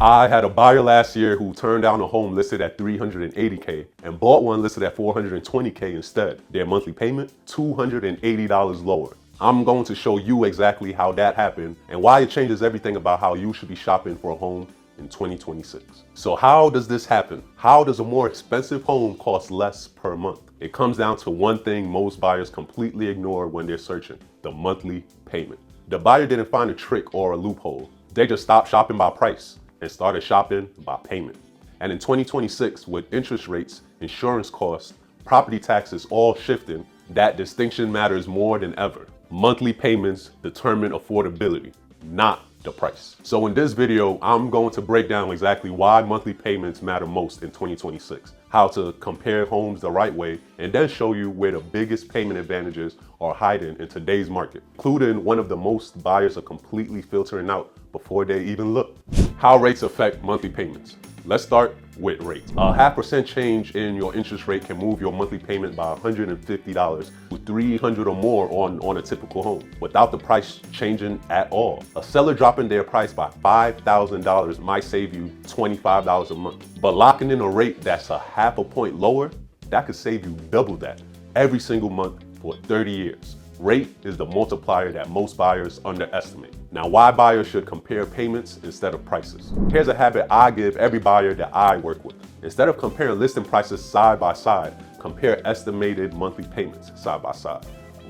I had a buyer last year who turned down a home listed at $380K and bought one listed at $420K instead. Their monthly payment, $280 lower. I'm going to show you exactly how that happened and why it changes everything about how you should be shopping for a home in 2026. So how does this happen? How does a more expensive home cost less per month? It comes down to one thing most buyers completely ignore when they're searching: the monthly payment. The buyer didn't find a trick or a loophole. They just stopped shopping by price and started shopping by payment. And in 2026, with interest rates, insurance costs, property taxes all shifting, that distinction matters more than ever. Monthly payments determine affordability, not the price. So in this video, I'm going to break down exactly why monthly payments matter most in 2026, how to compare homes the right way, and then show you where the biggest payment advantages are hiding in today's market, including one of the most buyers are completely filtering out before they even look. How rates affect monthly payments. Let's start with rates. A 0.5% change in your interest rate can move your monthly payment by $150 to $300 or more on a typical home, without the price changing at all. A seller dropping their price by $5,000 might save you $25 a month, but locking in a rate that's a 0.5 point lower, that could save you double that every single month for 30 years. Rate is the multiplier that most buyers underestimate. Now, why buyers should compare payments instead of prices. Here's a habit I give every buyer that I work with. Instead of comparing listing prices side by side, compare estimated monthly payments side by side.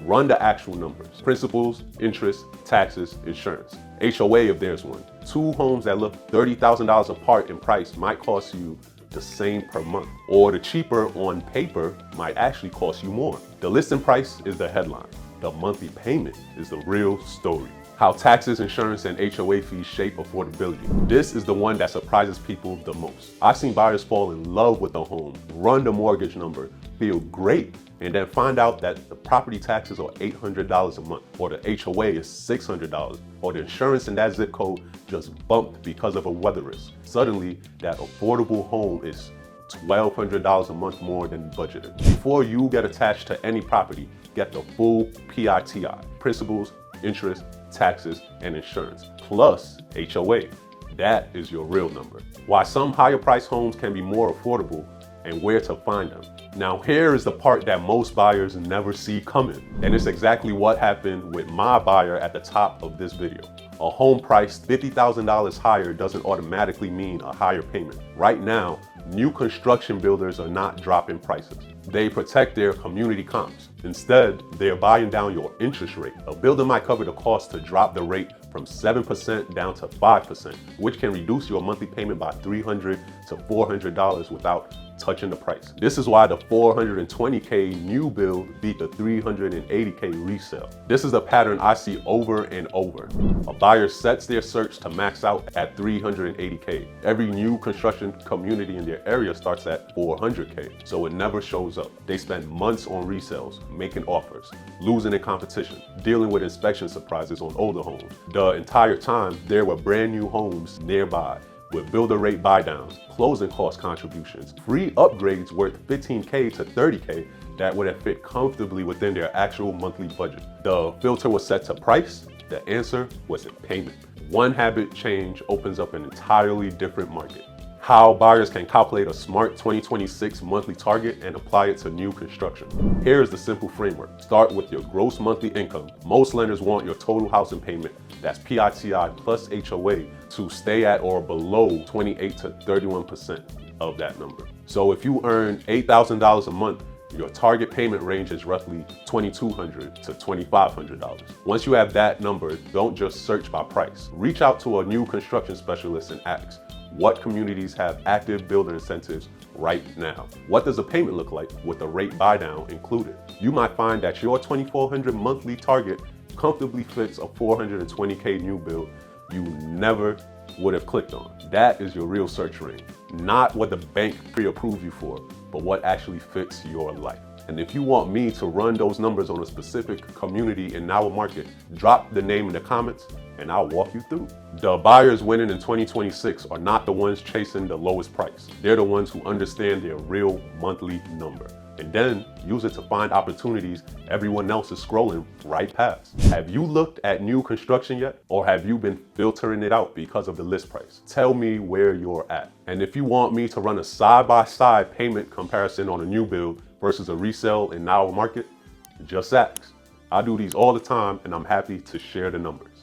Run the actual numbers: principals, interest, taxes, insurance, HOA if there's one. Two homes that look $30,000 apart in price might cost you the same per month, or the cheaper on paper might actually cost you more. The listing price is the headline. The monthly payment is the real story. How taxes, insurance, and HOA fees shape affordability. This is the one that surprises people the most. I've seen buyers fall in love with the home, run the mortgage number, feel great, and then find out that the property taxes are $800 a month, or the HOA is $600, or the insurance in that zip code just bumped because of a weather risk. Suddenly, that affordable home is $1,200 a month more than budgeted. Before you get attached to any property, get the full PITI, principals, interest, taxes, and insurance, plus HOA. That is your real number. Why some higher price homes can be more affordable and where to find them. Now here is the part that most buyers never see coming. And it's exactly what happened with my buyer at the top of this video. A home priced $50,000 higher doesn't automatically mean a higher payment. Right now, new construction builders are not dropping prices. They protect their community comps. Instead, they're buying down your interest rate. A builder might cover the cost to drop the rate from 7% down to 5%, which can reduce your monthly payment by $300 to $400 without touching the price. This is why the $420K new build beat the $380K resale. This is a pattern I see over and over. A buyer sets their search to max out at $380K. Every new construction community in their area starts at $400K, so it never shows up. They spend months on resales, making offers, losing in competition, dealing with inspection surprises on older homes. The entire time, there were brand new homes nearby with builder rate buydowns, closing cost contributions, free upgrades worth $15K to $30K that would have fit comfortably within their actual monthly budget. The filter was set to price. The answer was in payment. One habit change opens up an entirely different market. How buyers can calculate a smart 2026 monthly target and apply it to new construction. Here is the simple framework. Start with your gross monthly income. Most lenders want your total housing payment, that's PITI plus HOA, to stay at or below 28 to 31% of that number. So if you earn $8,000 a month, your target payment range is roughly $2,200 to $2,500. Once you have that number, don't just search by price. Reach out to a new construction specialist and ask, what communities have active builder incentives right now? What does a payment look like with a rate buy down included? You might find that your $2,400 monthly target comfortably fits a $420K new build you never would have clicked on. That is your real search range, not what the bank pre-approved you for, but what actually fits your life. And if you want me to run those numbers on a specific community in our market, drop the name in the comments and I'll walk you through. The buyers winning in 2026 are not the ones chasing the lowest price. They're the ones who understand their real monthly number. and then use it to find opportunities everyone else is scrolling right past. Have you looked at new construction yet? Or have you been filtering it out because of the list price? Tell me where you're at. And if you want me to run a side-by-side payment comparison on a new build versus a resale in our market, just ask. I do these all the time and I'm happy to share the numbers.